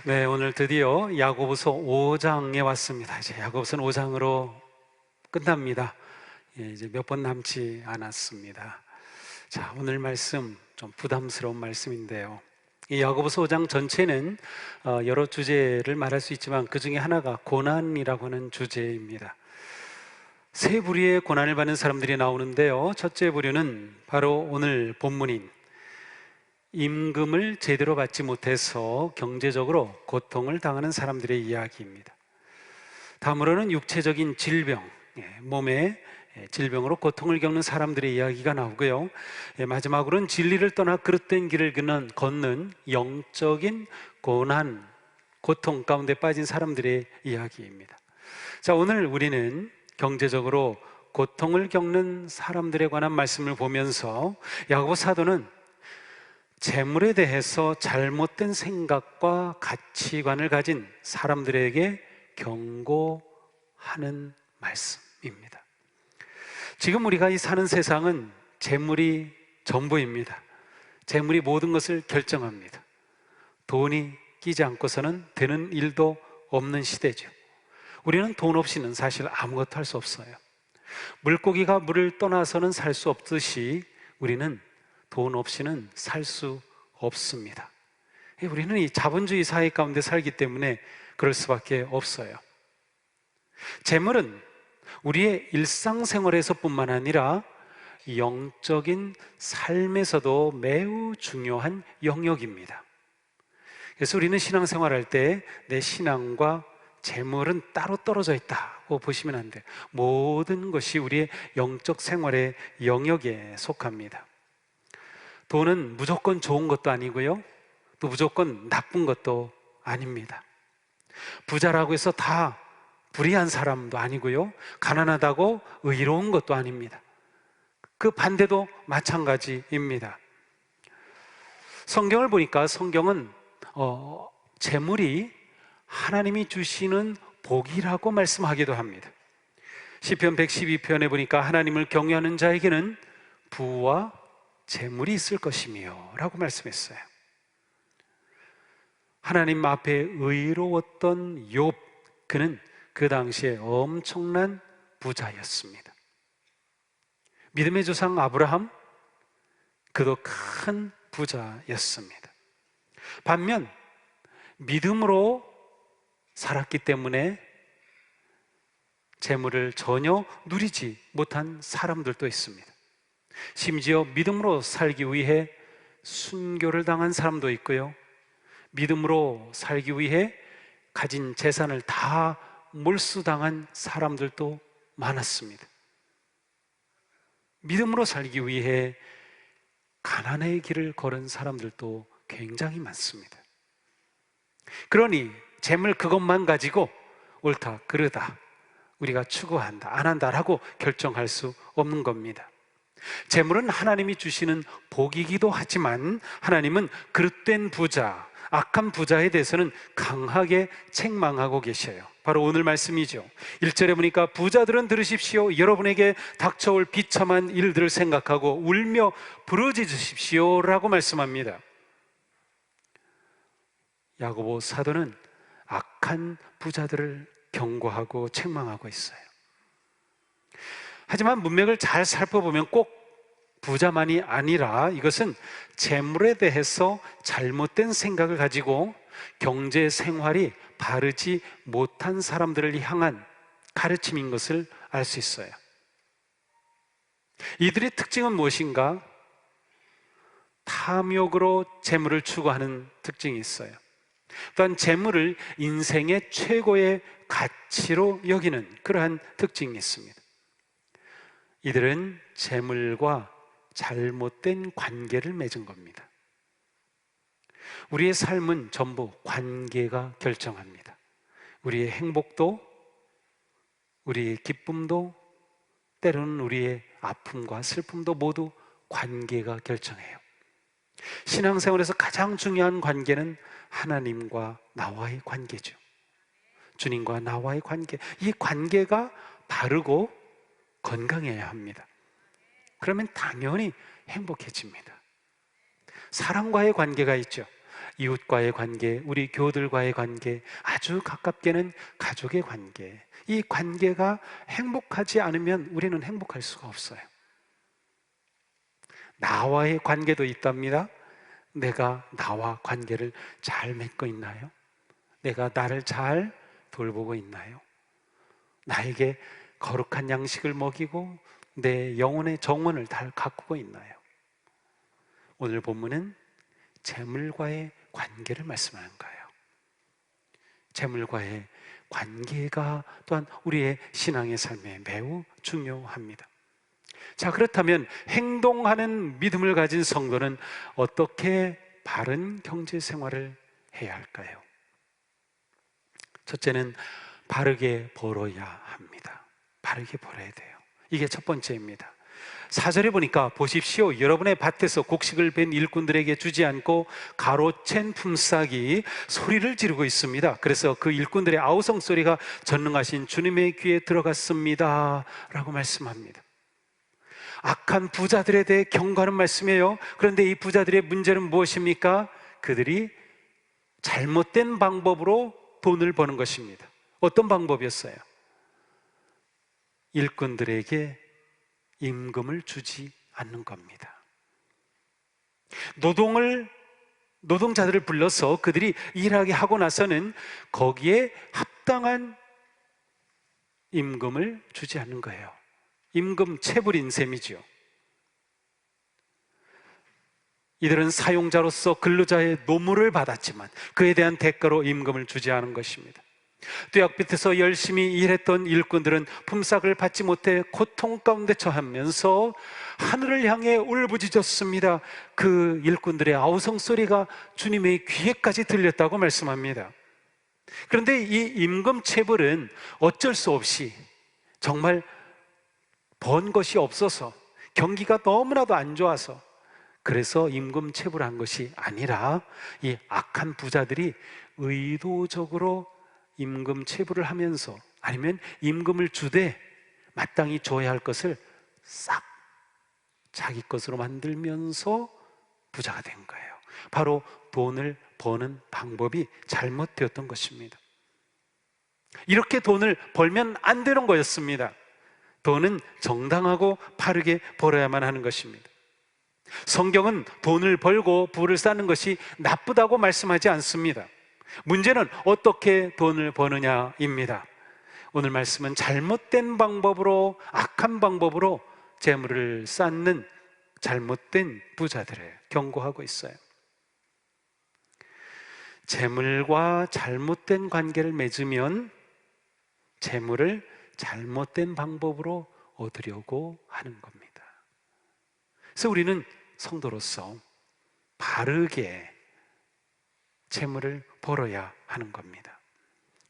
네, 오늘 드디어 야고보서 5장에 왔습니다. 이제 야고보서는 5장으로 끝납니다. 이제 몇 번 남지 않았습니다. 자, 오늘 말씀 좀 부담스러운 말씀인데요. 이 야고보서 5장 전체는 여러 주제를 말할 수 있지만 그 중에 하나가 고난이라고 하는 주제입니다. 세 부류의 고난을 받는 사람들이 나오는데요. 첫째 부류는 바로 오늘 본문인 임금을 제대로 받지 못해서 경제적으로 고통을 당하는 사람들의 이야기입니다. 다음으로는 육체적인 질병, 몸의 질병으로 고통을 겪는 사람들의 이야기가 나오고요. 마지막으로는 진리를 떠나 그릇된 길을 걷는 영적인 고난, 고통 가운데 빠진 사람들의 이야기입니다. 자, 오늘 우리는 경제적으로 고통을 겪는 사람들에 관한 말씀을 보면서 야고보 사도는 재물에 대해서 잘못된 생각과 가치관을 가진 사람들에게 경고하는 말씀입니다. 지금 우리가 이 사는 세상은 재물이 전부입니다. 재물이 모든 것을 결정합니다. 돈이 끼지 않고서는 되는 일도 없는 시대죠. 우리는 돈 없이는 사실 아무것도 할 수 없어요. 물고기가 물을 떠나서는 살 수 없듯이 우리는 돈 없이는 살 수 없습니다. 우리는 이 자본주의 사회 가운데 살기 때문에 그럴 수밖에 없어요. 재물은 우리의 일상생활에서뿐만 아니라 영적인 삶에서도 매우 중요한 영역입니다. 그래서 우리는 신앙생활할 때 내 신앙과 재물은 따로 떨어져 있다고 보시면 안 돼요. 모든 것이 우리의 영적 생활의 영역에 속합니다. 돈은 무조건 좋은 것도 아니고요, 또 무조건 나쁜 것도 아닙니다. 부자라고 해서 다 불의한 사람도 아니고요, 가난하다고 의로운 것도 아닙니다. 그 반대도 마찬가지입니다. 성경을 보니까 성경은 재물이 하나님이 주시는 복이라고 말씀하기도 합니다. 시편 112편에 보니까 하나님을 경외하는 자에게는 부와 재물이 있을 것이며 라고 말씀했어요. 하나님 앞에 의로웠던 욥, 그는 그 당시에 엄청난 부자였습니다. 믿음의 조상 아브라함, 그도 큰 부자였습니다. 반면 믿음으로 살았기 때문에 재물을 전혀 누리지 못한 사람들도 있습니다. 심지어 믿음으로 살기 위해 순교를 당한 사람도 있고요, 믿음으로 살기 위해 가진 재산을 다 몰수당한 사람들도 많았습니다. 믿음으로 살기 위해 가난의 길을 걸은 사람들도 굉장히 많습니다. 그러니 재물 그것만 가지고 옳다, 그르다, 우리가 추구한다, 안 한다라고 결정할 수 없는 겁니다. 재물은 하나님이 주시는 복이기도 하지만 하나님은 그릇된 부자, 악한 부자에 대해서는 강하게 책망하고 계셔요. 바로 오늘 말씀이죠. 1절에 보니까 부자들은 들으십시오. 여러분에게 닥쳐올 비참한 일들을 생각하고 울며 부르짖으십시오 라고 말씀합니다. 야고보 사도는 악한 부자들을 경고하고 책망하고 있어요. 하지만 문맥을 잘 살펴보면 꼭 부자만이 아니라 이것은 재물에 대해서 잘못된 생각을 가지고 경제 생활이 바르지 못한 사람들을 향한 가르침인 것을 알 수 있어요. 이들의 특징은 무엇인가? 탐욕으로 재물을 추구하는 특징이 있어요. 또한 재물을 인생의 최고의 가치로 여기는 그러한 특징이 있습니다. 이들은 재물과 잘못된 관계를 맺은 겁니다. 우리의 삶은 전부 관계가 결정합니다. 우리의 행복도, 우리의 기쁨도, 때로는 우리의 아픔과 슬픔도 모두 관계가 결정해요. 신앙생활에서 가장 중요한 관계는 하나님과 나와의 관계죠. 주님과 나와의 관계, 이 관계가 바르고 건강해야 합니다. 그러면 당연히 행복해집니다. 사랑과의 관계가 있죠. 이웃과의 관계, 우리 교우들과의 관계, 아주 가깝게는 가족의 관계, 이 관계가 행복하지 않으면 우리는 행복할 수가 없어요. 나와의 관계도 있답니다. 내가 나와 관계를 잘 맺고 있나요? 내가 나를 잘 돌보고 있나요? 나에게 거룩한 양식을 먹이고 내 영혼의 정원을 잘 가꾸고 있나요? 오늘 본문은 재물과의 관계를 말씀하는 거예요. 재물과의 관계가 또한 우리의 신앙의 삶에 매우 중요합니다. 자, 그렇다면 행동하는 믿음을 가진 성도는 어떻게 바른 경제 생활을 해야 할까요? 첫째는 바르게 벌어야 합니다. 바르게 벌어야 돼요. 이게 첫 번째입니다. 4절에 보니까 보십시오. 여러분의 밭에서 곡식을 벤 일꾼들에게 주지 않고 가로챈 품삯이 소리를 지르고 있습니다. 그래서 그 일꾼들의 아우성 소리가 전능하신 주님의 귀에 들어갔습니다 라고 말씀합니다. 악한 부자들에 대해 경고하는 말씀이에요. 그런데 이 부자들의 문제는 무엇입니까? 그들이 잘못된 방법으로 돈을 버는 것입니다. 어떤 방법이었어요? 일꾼들에게 임금을 주지 않는 겁니다. 노동자들을 불러서 그들이 일하게 하고 나서는 거기에 합당한 임금을 주지 않는 거예요. 임금 체불인 셈이죠. 이들은 사용자로서 근로자의 노무를 받았지만 그에 대한 대가로 임금을 주지 않은 것입니다. 뙤약빛에서 열심히 일했던 일꾼들은 품삯을 받지 못해 고통 가운데 처하면서 하늘을 향해 울부짖었습니다. 그 일꾼들의 아우성 소리가 주님의 귀에까지 들렸다고 말씀합니다. 그런데 이 임금 체불은 어쩔 수 없이 정말 번 것이 없어서 경기가 너무나도 안 좋아서 그래서 임금 체불한 것이 아니라 이 악한 부자들이 의도적으로 임금 체불을 하면서 아니면 임금을 주되 마땅히 줘야 할 것을 싹 자기 것으로 만들면서 부자가 된 거예요. 바로 돈을 버는 방법이 잘못되었던 것입니다. 이렇게 돈을 벌면 안 되는 거였습니다. 돈은 정당하고 바르게 벌어야만 하는 것입니다. 성경은 돈을 벌고 부를 쌓는 것이 나쁘다고 말씀하지 않습니다. 문제는 어떻게 돈을 버느냐입니다. 오늘 말씀은 잘못된 방법으로, 악한 방법으로 재물을 쌓는 잘못된 부자들을 경고하고 있어요. 재물과 잘못된 관계를 맺으면 재물을 잘못된 방법으로 얻으려고 하는 겁니다. 그래서 우리는 성도로서 바르게 재물을 벌어야 하는 겁니다.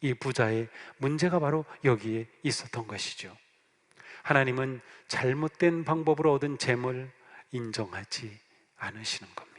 이 부자의 문제가 바로 여기에 있었던 것이죠. 하나님은 잘못된 방법으로 얻은 재물을 인정하지 않으시는 겁니다.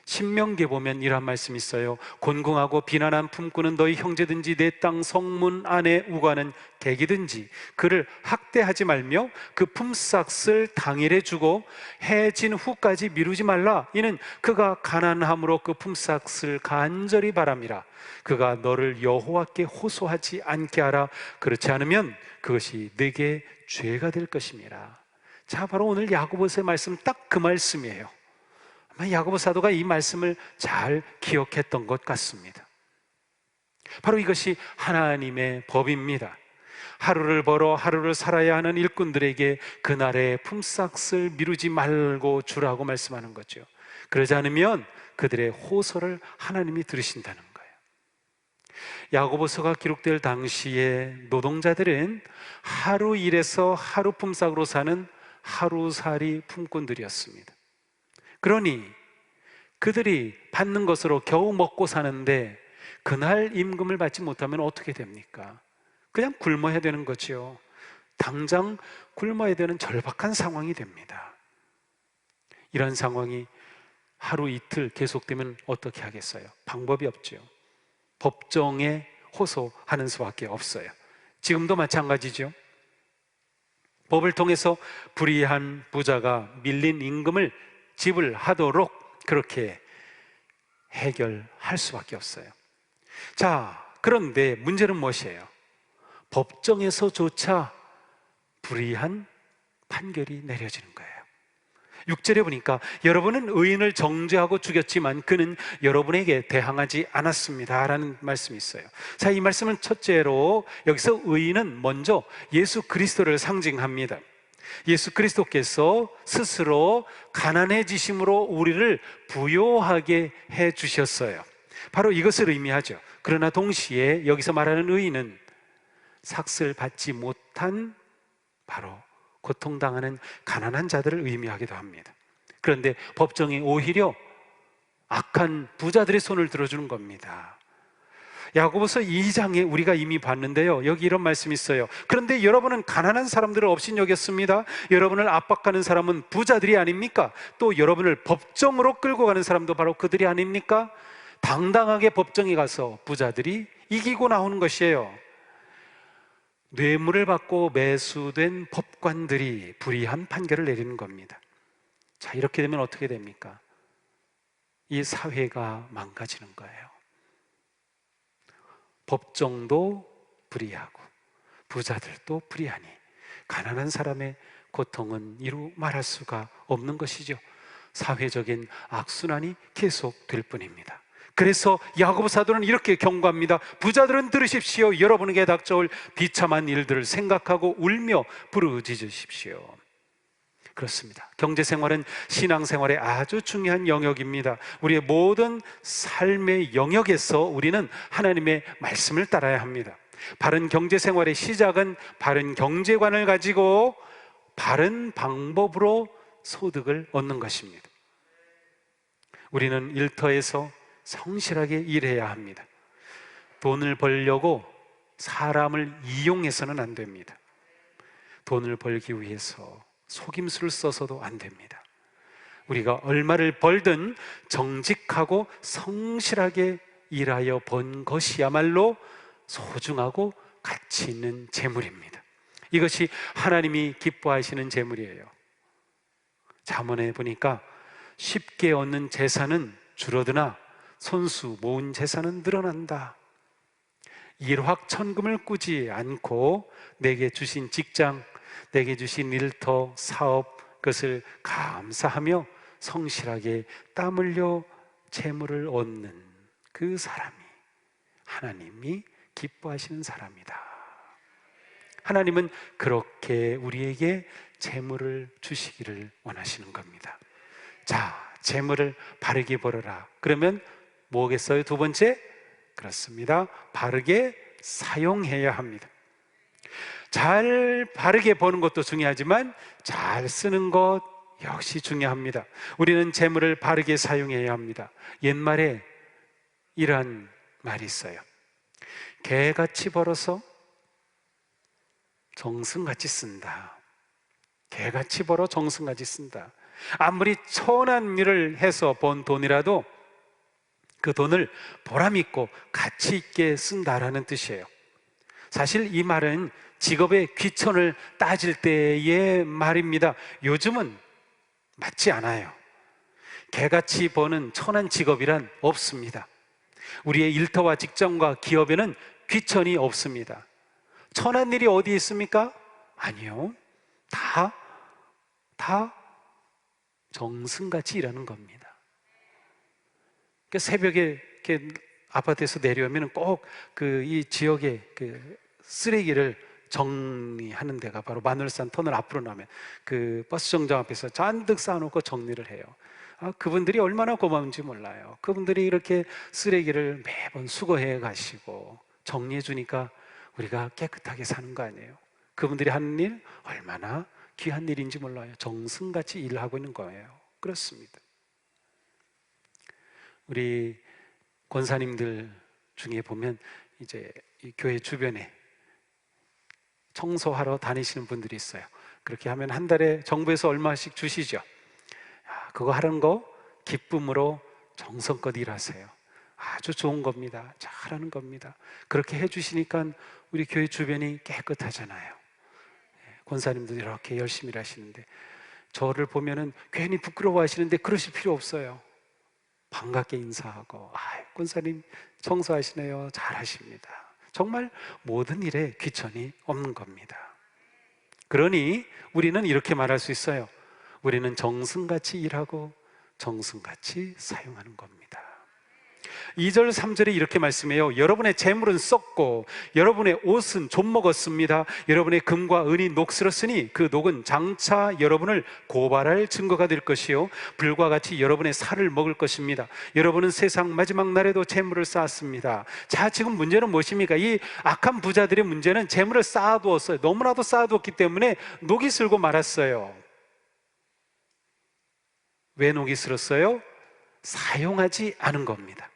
신명기에 보면 이런 말씀이 있어요. 곤궁하고 비난한 품꾼은 너희 형제든지 내 땅 성문 안에 우가는 객이든지 그를 학대하지 말며 그 품삯을 당일에 주고 해진 후까지 미루지 말라. 이는 그가 가난함으로 그 품삯을 간절히 바람이라. 그가 너를 여호와께 호소하지 않게 하라. 그렇지 않으면 그것이 네게 죄가 될 것임이라. 자, 바로 오늘 야고보서의 말씀 딱 그 말씀이에요. 아마 야고보 사도가 이 말씀을 잘 기억했던 것 같습니다. 바로 이것이 하나님의 법입니다. 하루를 벌어 하루를 살아야 하는 일꾼들에게 그날의 품삯을 미루지 말고 주라고 말씀하는 거죠. 그러지 않으면 그들의 호소를 하나님이 들으신다는 거예요. 야고보서가 기록될 당시에 노동자들은 하루 일해서 하루 품삯으로 사는 하루살이 품꾼들이었습니다. 그러니 그들이 받는 것으로 겨우 먹고 사는데 그날 임금을 받지 못하면 어떻게 됩니까? 그냥 굶어야 되는 거죠. 당장 굶어야 되는 절박한 상황이 됩니다. 이런 상황이 하루 이틀 계속되면 어떻게 하겠어요? 방법이 없죠. 법정에 호소하는 수밖에 없어요. 지금도 마찬가지죠. 법을 통해서 불의한 부자가 밀린 임금을 지불하도록 그렇게 해결할 수밖에 없어요. 자, 그런데 문제는 무엇이에요? 법정에서조차 불이한 판결이 내려지는 거예요. 6절에 보니까 여러분은 의인을 정죄하고 죽였지만 그는 여러분에게 대항하지 않았습니다 라는 말씀이 있어요. 자, 이 말씀은 첫째로 여기서 의인은 먼저 예수 그리스도를 상징합니다. 예수 그리스도께서 스스로 가난해지심으로 우리를 부요하게 해 주셨어요. 바로 이것을 의미하죠. 그러나 동시에 여기서 말하는 의인은 삭슬 받지 못한 바로 고통당하는 가난한 자들을 의미하기도 합니다. 그런데 법정이 오히려 악한 부자들의 손을 들어주는 겁니다. 야고보서 2장에 우리가 이미 봤는데요, 여기 이런 말씀이 있어요. 그런데 여러분은 가난한 사람들을 업신여겼습니다. 여러분을 압박하는 사람은 부자들이 아닙니까? 또 여러분을 법정으로 끌고 가는 사람도 바로 그들이 아닙니까? 당당하게 법정에 가서 부자들이 이기고 나오는 것이에요. 뇌물을 받고 매수된 법관들이 불이한 판결을 내리는 겁니다. 자, 이렇게 되면 어떻게 됩니까? 이 사회가 망가지는 거예요. 법정도 불이하고 부자들도 불이하니 가난한 사람의 고통은 이루 말할 수가 없는 것이죠. 사회적인 악순환이 계속될 뿐입니다. 그래서 야고보 사도는 이렇게 경고합니다. 부자들은 들으십시오. 여러분에게 닥쳐올 비참한 일들을 생각하고 울며 부르짖으십시오. 그렇습니다. 경제생활은 신앙생활의 아주 중요한 영역입니다. 우리의 모든 삶의 영역에서 우리는 하나님의 말씀을 따라야 합니다. 바른 경제생활의 시작은 바른 경제관을 가지고 바른 방법으로 소득을 얻는 것입니다. 우리는 일터에서 성실하게 일해야 합니다. 돈을 벌려고 사람을 이용해서는 안 됩니다. 돈을 벌기 위해서 속임수를 써서도 안 됩니다. 우리가 얼마를 벌든 정직하고 성실하게 일하여 번 것이야말로 소중하고 가치 있는 재물입니다. 이것이 하나님이 기뻐하시는 재물이에요. 잠언에 보니까 쉽게 얻는 재산은 줄어드나 손수 모은 재산은 늘어난다. 일확천금을 꾸지 않고 내게 주신 직장, 내게 주신 일터, 사업, 그것을 감사하며 성실하게 땀 흘려 재물을 얻는 그 사람이 하나님이 기뻐하시는 사람이다. 하나님은 그렇게 우리에게 재물을 주시기를 원하시는 겁니다. 자, 재물을 바르게 벌어라. 그러면 뭐겠어요? 두 번째, 그렇습니다. 바르게 사용해야 합니다. 잘 바르게 버는 것도 중요하지만 잘 쓰는 것 역시 중요합니다. 우리는 재물을 바르게 사용해야 합니다. 옛말에 이러한 말이 있어요. 개같이 벌어서 정승같이 쓴다. 개같이 벌어 정승같이 쓴다. 아무리 천한 일을 해서 번 돈이라도 그 돈을 보람있고 가치 있게 쓴다라는 뜻이에요. 사실 이 말은 직업의 귀천을 따질 때의 말입니다. 요즘은 맞지 않아요. 개같이 버는 천한 직업이란 없습니다. 우리의 일터와 직장과 기업에는 귀천이 없습니다. 천한 일이 어디 있습니까? 아니요. 다 정승같이 일하는 겁니다. 그러니까 새벽에 이렇게 아파트에서 내려오면 꼭 이 지역의 그 쓰레기를 정리하는 데가 바로 마늘산 터널 앞으로 나면 그 버스 정장 앞에서 잔뜩 쌓아놓고 정리를 해요. 그분들이 얼마나 고마운지 몰라요. 그분들이 이렇게 쓰레기를 매번 수거해 가시고 정리해 주니까 우리가 깨끗하게 사는 거 아니에요. 그분들이 하는 일 얼마나 귀한 일인지 몰라요. 정승같이 일하고 있는 거예요. 그렇습니다. 우리 권사님들 중에 보면 이제 이 교회 주변에 청소하러 다니시는 분들이 있어요. 그렇게 하면 한 달에 정부에서 얼마씩 주시죠. 그거 하는 거 기쁨으로 정성껏 일하세요. 아주 좋은 겁니다. 잘하는 겁니다. 그렇게 해주시니까 우리 교회 주변이 깨끗하잖아요. 권사님들 이렇게 열심히 일하시는데 저를 보면은 괜히 부끄러워하시는데 그러실 필요 없어요. 반갑게 인사하고, 권사님 청소하시네요, 잘하십니다. 정말 모든 일에 귀천이 없는 겁니다. 그러니 우리는 이렇게 말할 수 있어요. 우리는 정승같이 일하고 정승같이 사용하는 겁니다. 2절 3절에 이렇게 말씀해요. 여러분의 재물은 썩고 여러분의 옷은 좀먹었습니다. 여러분의 금과 은이 녹슬었으니 그 녹은 장차 여러분을 고발할 증거가 될 것이요 불과 같이 여러분의 살을 먹을 것입니다. 여러분은 세상 마지막 날에도 재물을 쌓았습니다. 자, 지금 문제는 무엇입니까? 이 악한 부자들의 문제는 재물을 쌓아두었어요. 너무나도 쌓아두었기 때문에 녹이 슬고 말았어요. 왜 녹이 슬었어요? 사용하지 않은 겁니다.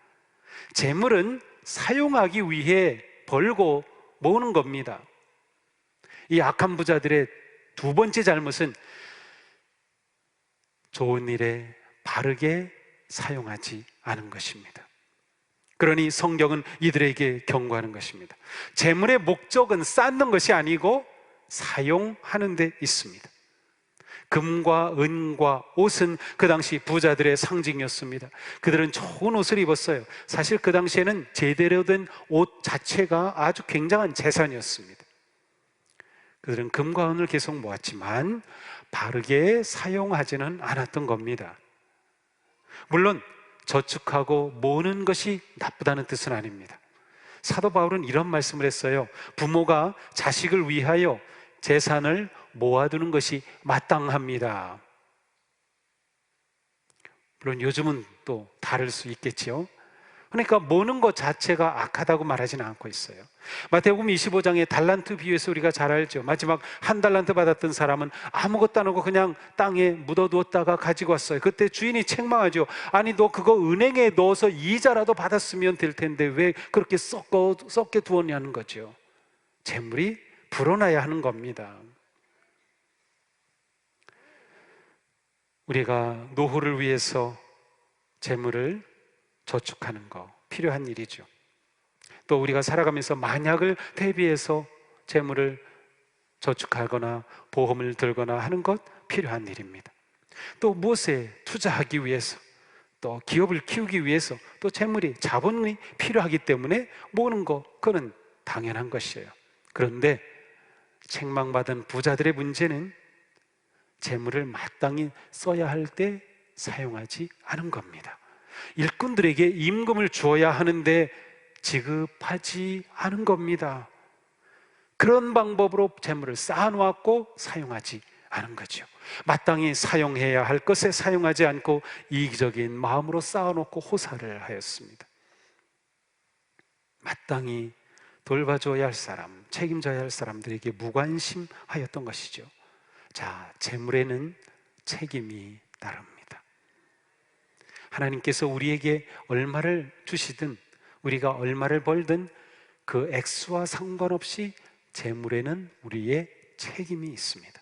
재물은 사용하기 위해 벌고 모으는 겁니다. 이 악한 부자들의 두 번째 잘못은 좋은 일에 바르게 사용하지 않은 것입니다. 그러니 성경은 이들에게 경고하는 것입니다. 재물의 목적은 쌓는 것이 아니고 사용하는 데 있습니다. 금과 은과 옷은 그 당시 부자들의 상징이었습니다. 그들은 좋은 옷을 입었어요. 사실 그 당시에는 제대로 된 옷 자체가 아주 굉장한 재산이었습니다. 그들은 금과 은을 계속 모았지만 바르게 사용하지는 않았던 겁니다. 물론 저축하고 모으는 것이 나쁘다는 뜻은 아닙니다. 사도 바울은 이런 말씀을 했어요. 부모가 자식을 위하여 재산을 모아두는 것이 마땅합니다. 물론 요즘은 또 다를 수 있겠지요. 그러니까 모으는 것 자체가 악하다고 말하지는 않고 있어요. 마태복음 25장의 달란트 비유에서 우리가 잘 알죠. 마지막 한 달란트 받았던 사람은 아무것도 안 하고 그냥 땅에 묻어두었다가 가지고 왔어요. 그때 주인이 책망하죠. 아니, 너 그거 은행에 넣어서 이자라도 받았으면 될 텐데 왜 그렇게 썩게 두었냐는 거죠. 재물이 불어나야 하는 겁니다. 우리가 노후를 위해서 재물을 저축하는 거 필요한 일이죠. 또 우리가 살아가면서 만약을 대비해서 재물을 저축하거나 보험을 들거나 하는 것 필요한 일입니다. 또 무엇에 투자하기 위해서, 또 기업을 키우기 위해서 또 재물이, 자본이 필요하기 때문에 모으는 거, 그건 당연한 것이에요. 그런데 책망받은 부자들의 문제는 재물을 마땅히 써야 할 때 사용하지 않은 겁니다. 일꾼들에게 임금을 주어야 하는데 지급하지 않은 겁니다. 그런 방법으로 재물을 쌓아놓았고 사용하지 않은 거죠. 마땅히 사용해야 할 것에 사용하지 않고 이기적인 마음으로 쌓아놓고 호사를 하였습니다. 마땅히 돌봐줘야 할 사람, 책임져야 할 사람들에게 무관심하였던 것이죠. 자, 재물에는 책임이 따릅니다. 하나님께서 우리에게 얼마를 주시든, 우리가 얼마를 벌든 그 액수와 상관없이 재물에는 우리의 책임이 있습니다.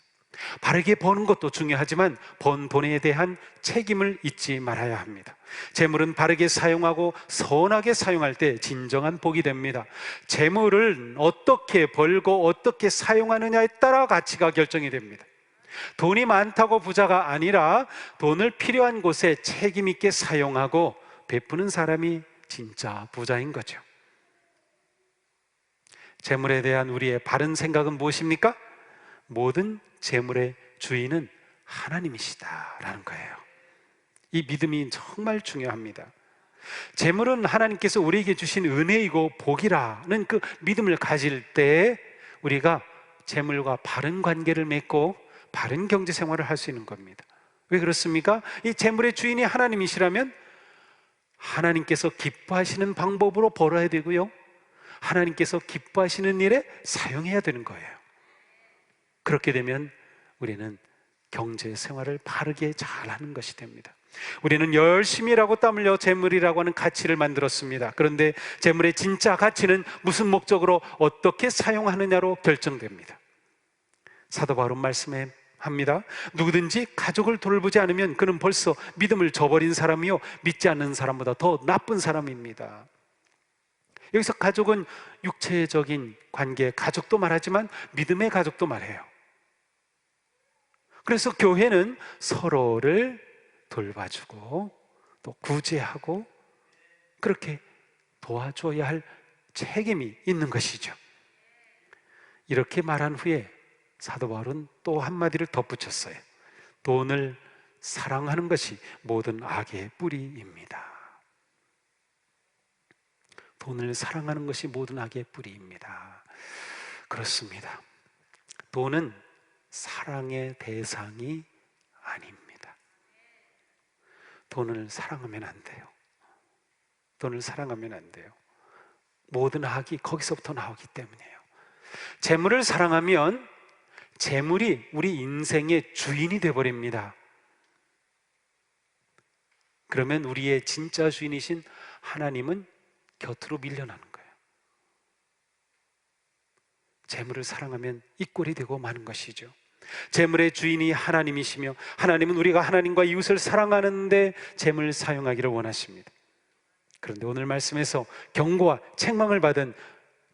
바르게 버는 것도 중요하지만 번 돈에 대한 책임을 잊지 말아야 합니다. 재물은 바르게 사용하고 선하게 사용할 때 진정한 복이 됩니다. 재물을 어떻게 벌고 어떻게 사용하느냐에 따라 가치가 결정이 됩니다. 돈이 많다고 부자가 아니라 돈을 필요한 곳에 책임 있게 사용하고 베푸는 사람이 진짜 부자인 거죠. 재물에 대한 우리의 바른 생각은 무엇입니까? 모든 재물의 주인은 하나님이시다라는 거예요. 이 믿음이 정말 중요합니다. 재물은 하나님께서 우리에게 주신 은혜이고 복이라는 그 믿음을 가질 때 우리가 재물과 바른 관계를 맺고 바른 경제 생활을 할 수 있는 겁니다. 왜 그렇습니까? 이 재물의 주인이 하나님이시라면 하나님께서 기뻐하시는 방법으로 벌어야 되고요, 하나님께서 기뻐하시는 일에 사용해야 되는 거예요. 그렇게 되면 우리는 경제 생활을 바르게 잘하는 것이 됩니다. 우리는 열심히 일하고 땀 흘려 재물이라고 하는 가치를 만들었습니다. 그런데 재물의 진짜 가치는 무슨 목적으로 어떻게 사용하느냐로 결정됩니다. 사도 바울은 말씀해 합니다. 누구든지 가족을 돌보지 않으면 그는 벌써 믿음을 저버린 사람이요 믿지 않는 사람보다 더 나쁜 사람입니다. 여기서 가족은 육체적인 관계, 가족도 말하지만 믿음의 가족도 말해요. 그래서 교회는 서로를 돌봐주고 또 구제하고 그렇게 도와줘야 할 책임이 있는 것이죠. 이렇게 말한 후에 사도 바울은 또 한마디를 덧붙였어요. 돈을 사랑하는 것이 모든 악의 뿌리입니다. 돈을 사랑하는 것이 모든 악의 뿌리입니다. 그렇습니다. 돈은 사랑의 대상이 아닙니다. 돈을 사랑하면 안 돼요. 돈을 사랑하면 안 돼요. 모든 악이 거기서부터 나오기 때문이에요. 재물을 사랑하면 재물이 우리 인생의 주인이 되어버립니다. 그러면 우리의 진짜 주인이신 하나님은 곁으로 밀려나는 거예요. 재물을 사랑하면 이 꼴이 되고 마는 것이죠. 재물의 주인이 하나님이시며 하나님은 우리가 하나님과 이웃을 사랑하는데 재물을 사용하기를 원하십니다. 그런데 오늘 말씀에서 경고와 책망을 받은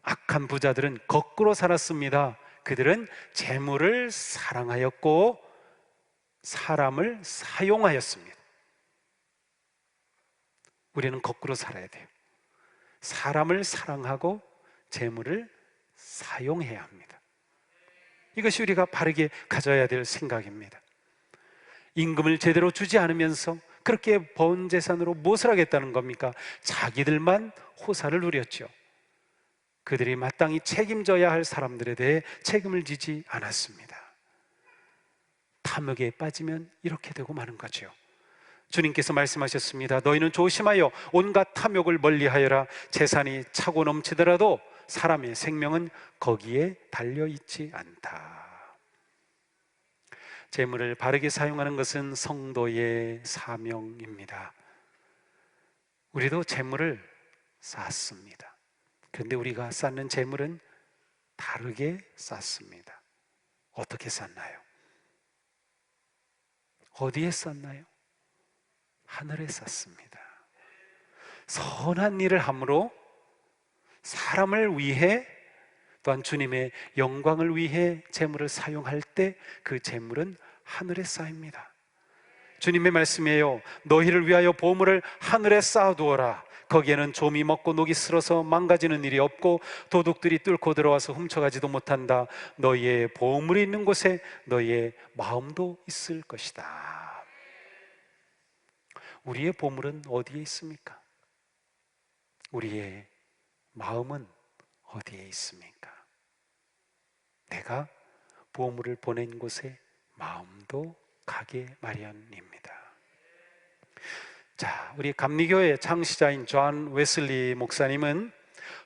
악한 부자들은 거꾸로 살았습니다. 그들은 재물을 사랑하였고 사람을 사용하였습니다. 우리는 거꾸로 살아야 돼요. 사람을 사랑하고 재물을 사용해야 합니다. 이것이 우리가 바르게 가져야 될 생각입니다. 임금을 제대로 주지 않으면서 그렇게 번 재산으로 무엇을 하겠다는 겁니까? 자기들만 호사를 누렸죠. 그들이 마땅히 책임져야 할 사람들에 대해 책임을 지지 않았습니다. 탐욕에 빠지면 이렇게 되고 마는 거죠. 주님께서 말씀하셨습니다. 너희는 조심하여 온갖 탐욕을 멀리하여라. 재산이 차고 넘치더라도 사람의 생명은 거기에 달려있지 않다. 재물을 바르게 사용하는 것은 성도의 사명입니다. 우리도 재물을 쌓습니다. 그런데 우리가 쌓는 재물은 다르게 쌓습니다. 어떻게 쌓나요? 어디에 쌓나요? 하늘에 쌓습니다. 선한 일을 함으로 사람을 위해 또한 주님의 영광을 위해 재물을 사용할 때 그 재물은 하늘에 쌓입니다. 주님의 말씀이에요. 너희를 위하여 보물을 하늘에 쌓아두어라. 거기에는 좀이 먹고 녹이 슬어서 망가지는 일이 없고 도둑들이 뚫고 들어와서 훔쳐가지도 못한다. 너희의 보물이 있는 곳에 너희의 마음도 있을 것이다. 우리의 보물은 어디에 있습니까? 우리의 마음은 어디에 있습니까? 내가 보물을 보낸 곳에 마음도 가게 마련입니다. 자, 우리 감리교의 창시자인 존 웨슬리 목사님은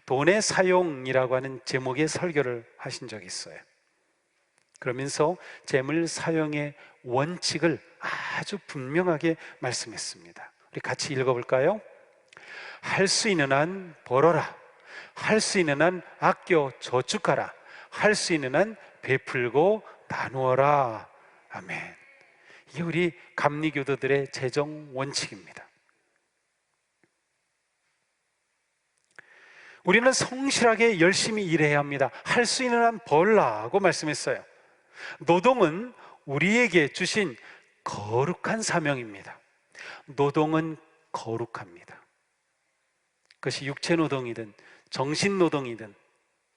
돈의 사용이라고 하는 제목의 설교를 하신 적이 있어요. 그러면서 재물 사용의 원칙을 아주 분명하게 말씀했습니다. 우리 같이 읽어볼까요? 할 수 있는 한 벌어라. 할 수 있는 한 아껴 저축하라. 할 수 있는 한 베풀고 나누어라. 아멘. 이게 우리 감리교도들의 재정 원칙입니다. 우리는 성실하게 열심히 일해야 합니다. 할 수 있는 한 벌라고 말씀했어요. 노동은 우리에게 주신 거룩한 사명입니다. 노동은 거룩합니다. 그것이 육체노동이든 정신노동이든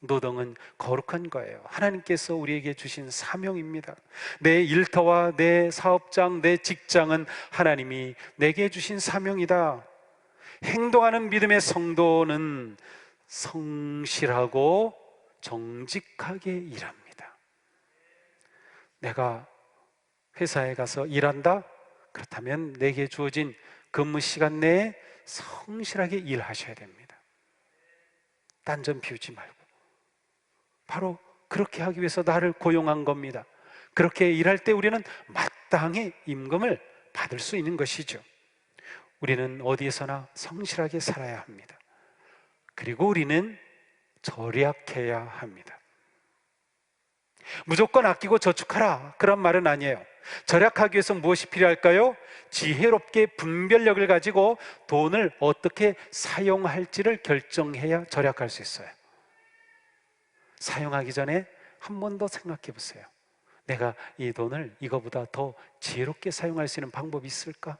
노동은 거룩한 거예요. 하나님께서 우리에게 주신 사명입니다. 내 일터와 내 사업장, 내 직장은 하나님이 내게 주신 사명이다. 행동하는 믿음의 성도는 성실하고 정직하게 일합니다. 내가 회사에 가서 일한다? 그렇다면 내게 주어진 근무 시간 내에 성실하게 일하셔야 됩니다. 딴전 피우지 말고. 바로 그렇게 하기 위해서 나를 고용한 겁니다. 그렇게 일할 때 우리는 마땅히 임금을 받을 수 있는 것이죠. 우리는 어디에서나 성실하게 살아야 합니다. 그리고 우리는 절약해야 합니다. 무조건 아끼고 저축하라, 그런 말은 아니에요. 절약하기 위해서 무엇이 필요할까요? 지혜롭게 분별력을 가지고 돈을 어떻게 사용할지를 결정해야 절약할 수 있어요. 사용하기 전에 한 번 더 생각해 보세요. 내가 이 돈을 이거보다 더 지혜롭게 사용할 수 있는 방법이 있을까?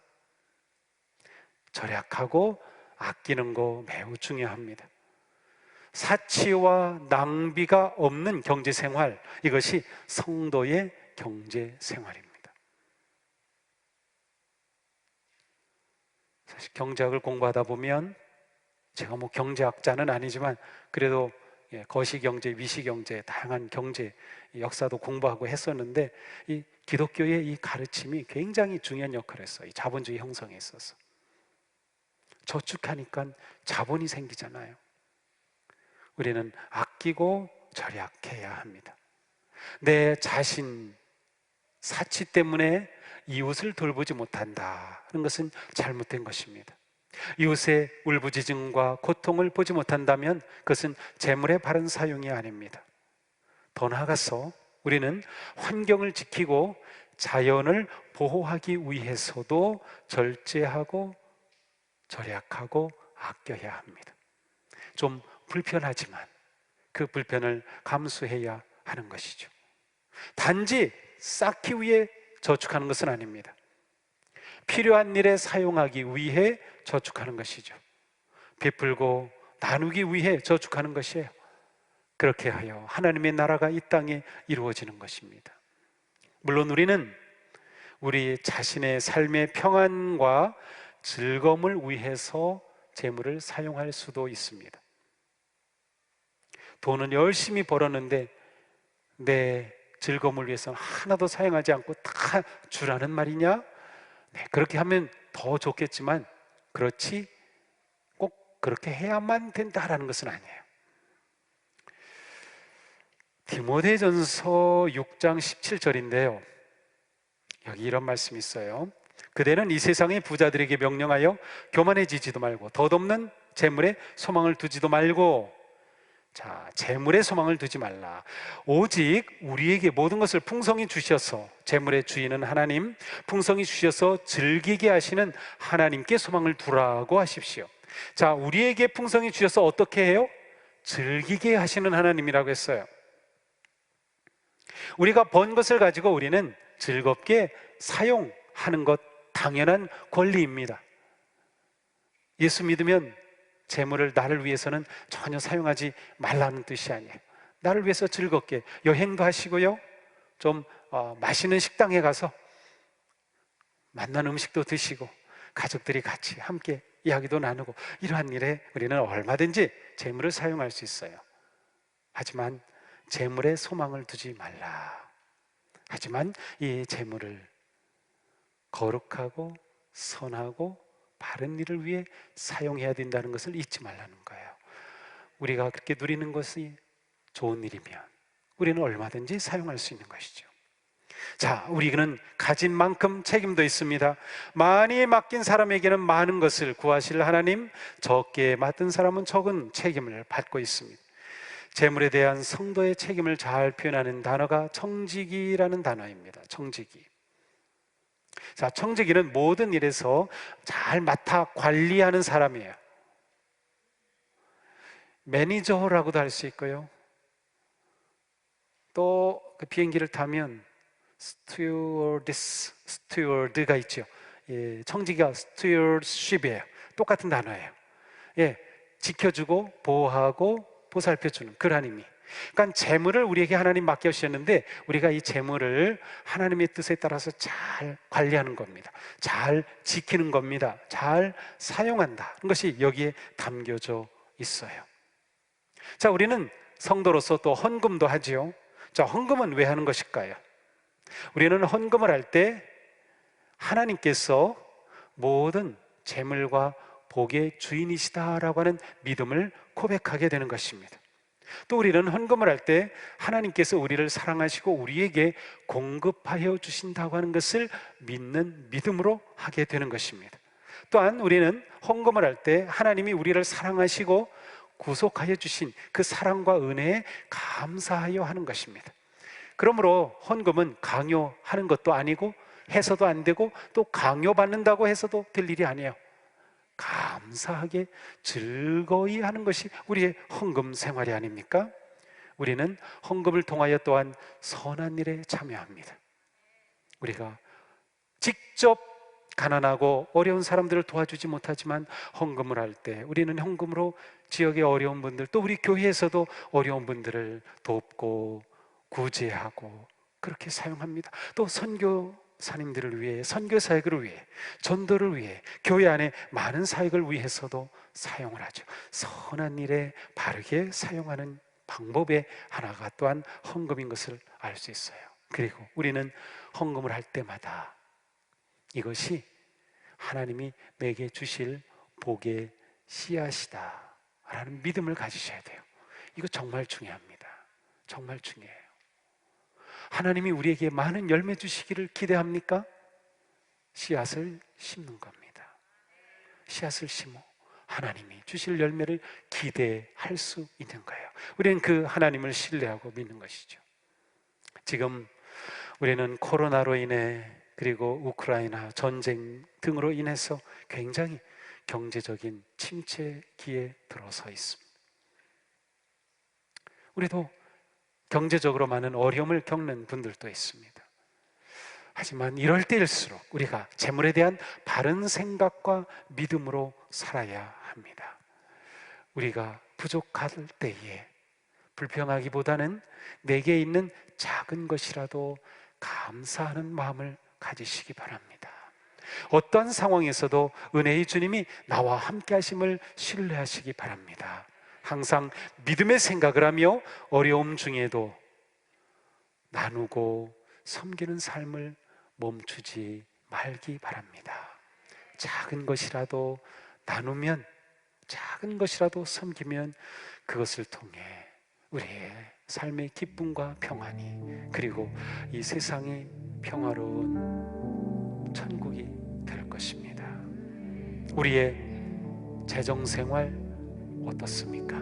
절약하고 아끼는 거 매우 중요합니다. 사치와 낭비가 없는 경제생활, 이것이 성도의 경제생활입니다. 사실 경제학을 공부하다 보면, 제가 뭐 경제학자는 아니지만 그래도 거시경제, 위시경제, 다양한 경제 역사도 공부하고 했었는데, 이 기독교의 이 가르침이 굉장히 중요한 역할을 했어요. 이 자본주의 형성에 있어서. 저축하니까 자본이 생기잖아요. 우리는 아끼고 절약해야 합니다. 내 자신, 사치 때문에 이웃을 돌보지 못한다 하는 것은 잘못된 것입니다. 이웃의 울부짖음과 고통을 보지 못한다면 그것은 재물의 바른 사용이 아닙니다. 더 나아가서 우리는 환경을 지키고 자연을 보호하기 위해서도 절제하고 절약하고 아껴야 합니다. 좀 불편하지만 그 불편을 감수해야 하는 것이죠. 단지 쌓기 위해 저축하는 것은 아닙니다. 필요한 일에 사용하기 위해 저축하는 것이죠. 베풀고 나누기 위해 저축하는 것이에요. 그렇게 하여 하나님의 나라가 이 땅에 이루어지는 것입니다. 물론 우리는 우리 자신의 삶의 평안과 즐거움을 위해서 재물을 사용할 수도 있습니다. 돈은 열심히 벌었는데 내 즐거움을 위해서 하나도 사용하지 않고 다 주라는 말이냐? 네, 그렇게 하면 더 좋겠지만 그렇지 꼭 그렇게 해야만 된다라는 것은 아니에요. 디모데전서 6장 17절인데요, 여기 이런 말씀이 있어요. 그대는 이 세상의 부자들에게 명령하여 교만해지지도 말고 덧없는 재물에 소망을 두지도 말고, 자, 재물에 소망을 두지 말라. 오직 우리에게 모든 것을 풍성히 주셔서, 재물의 주인은 하나님, 풍성히 주셔서 즐기게 하시는 하나님께 소망을 두라고 하십시오. 자, 우리에게 풍성히 주셔서 어떻게 해요? 즐기게 하시는 하나님이라고 했어요. 우리가 번 것을 가지고 우리는 즐겁게 사용하는 것, 당연한 권리입니다. 예수 믿으면 재물을 나를 위해서는 전혀 사용하지 말라는 뜻이 아니에요. 나를 위해서 즐겁게 여행도 하시고요, 좀 맛있는 식당에 가서 맛난 음식도 드시고 가족들이 같이 함께 이야기도 나누고, 이러한 일에 우리는 얼마든지 재물을 사용할 수 있어요. 하지만 재물에 소망을 두지 말라. 하지만 이 재물을 거룩하고 선하고 바른 일을 위해 사용해야 된다는 것을 잊지 말라는 거예요. 우리가 그렇게 누리는 것이 좋은 일이면 우리는 얼마든지 사용할 수 있는 것이죠. 자, 우리는 가진 만큼 책임도 있습니다. 많이 맡긴 사람에게는 많은 것을 구하실 하나님, 적게 맡은 사람은 적은 책임을 받고 있습니다. 재물에 대한 성도의 책임을 잘 표현하는 단어가 청지기라는 단어입니다. 청지기. 자, 청지기는 모든 일에서 잘 맡아 관리하는 사람이에요. 매니저라고도 할 수 있고요, 또 그 비행기를 타면 스튜어드가 있죠. 예, 청지기가 스튜어드십이에요. 똑같은 단어예요. 예, 지켜주고 보호하고 보살펴주는 그런 의미. 그러니까 재물을 우리에게 하나님 맡겨주셨는데 우리가 이 재물을 하나님의 뜻에 따라서 잘 관리하는 겁니다. 잘 지키는 겁니다. 잘 사용한다. 것이 여기에 담겨져 있어요. 자, 우리는 성도로서 또 헌금도 하지요. 자, 헌금은 왜 하는 것일까요? 우리는 헌금을 할 때 하나님께서 모든 재물과 복의 주인이시다라고 하는 믿음을 고백하게 되는 것입니다. 또 우리는 헌금을 할 때 하나님께서 우리를 사랑하시고 우리에게 공급하여 주신다고 하는 것을 믿는 믿음으로 하게 되는 것입니다. 또한 우리는 헌금을 할 때 하나님이 우리를 사랑하시고 구속하여 주신 그 사랑과 은혜에 감사하여 하는 것입니다. 그러므로 헌금은 강요하는 것도 아니고 해서도 안 되고 또 강요받는다고 해서도 될 일이 아니에요. 감사하게 즐거이 하는 것이 우리의 헌금 생활이 아닙니까? 우리는 헌금을 통하여 또한 선한 일에 참여합니다. 우리가 직접 가난하고 어려운 사람들을 도와주지 못하지만 헌금을 할 때 우리는 헌금으로 지역의 어려운 분들, 또 우리 교회에서도 어려운 분들을 돕고 구제하고 그렇게 사용합니다. 또 선교사님들을 위해, 선교 사역을 위해, 전도를 위해, 교회 안에 많은 사역을 위해서도 사용을 하죠. 선한 일에 바르게 사용하는 방법의 하나가 또한 헌금인 것을 알 수 있어요. 그리고 우리는 헌금을 할 때마다 이것이 하나님이 내게 주실 복의 씨앗이다 라는 믿음을 가지셔야 돼요. 이거 정말 중요합니다. 정말 중요해요. 하나님이 우리에게 많은 열매 주시기를 기대합니까? 씨앗을 심는 겁니다. 씨앗을 심어 하나님이 주실 열매를 기대할 수 있는 거예요. 우리는 그 하나님을 신뢰하고 믿는 것이죠. 지금 우리는 코로나로 인해, 그리고 우크라이나 전쟁 등으로 인해서 굉장히 경제적인 침체기에 들어서 있습니다. 우리도 경제적으로 많은 어려움을 겪는 분들도 있습니다. 하지만 이럴 때일수록 우리가 재물에 대한 바른 생각과 믿음으로 살아야 합니다. 우리가 부족할 때에 불평하기보다는 내게 있는 작은 것이라도 감사하는 마음을 가지시기 바랍니다. 어떠한 상황에서도 은혜의 주님이 나와 함께 하심을 신뢰하시기 바랍니다. 항상 믿음의 생각을 하며 어려움 중에도 나누고 섬기는 삶을 멈추지 말기 바랍니다. 작은 것이라도 나누면, 작은 것이라도 섬기면 그것을 통해 우리의 삶의 기쁨과 평안이, 그리고 이 세상의 평화로운 천국이 될 것입니다. 우리의 재정생활 어떻습니까?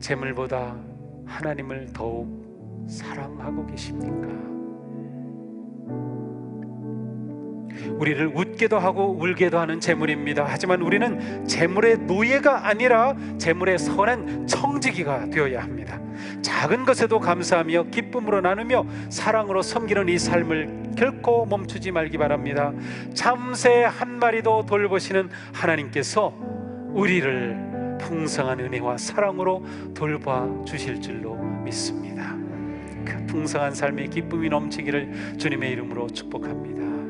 재물보다 하나님을 더욱 사랑하고 계십니까? 우리를 웃게도 하고 울게도 하는 재물입니다. 하지만 우리는 재물의 노예가 아니라 재물의 선한 청지기가 되어야 합니다. 작은 것에도 감사하며 기쁨으로 나누며 사랑으로 섬기는 이 삶을 결코 멈추지 말기 바랍니다. 참새 한 마리도 돌보시는 하나님께서 우리를 풍성한 은혜와 사랑으로 돌봐 주실 줄로 믿습니다. 그 풍성한 삶의 기쁨이 넘치기를 주님의 이름으로 축복합니다.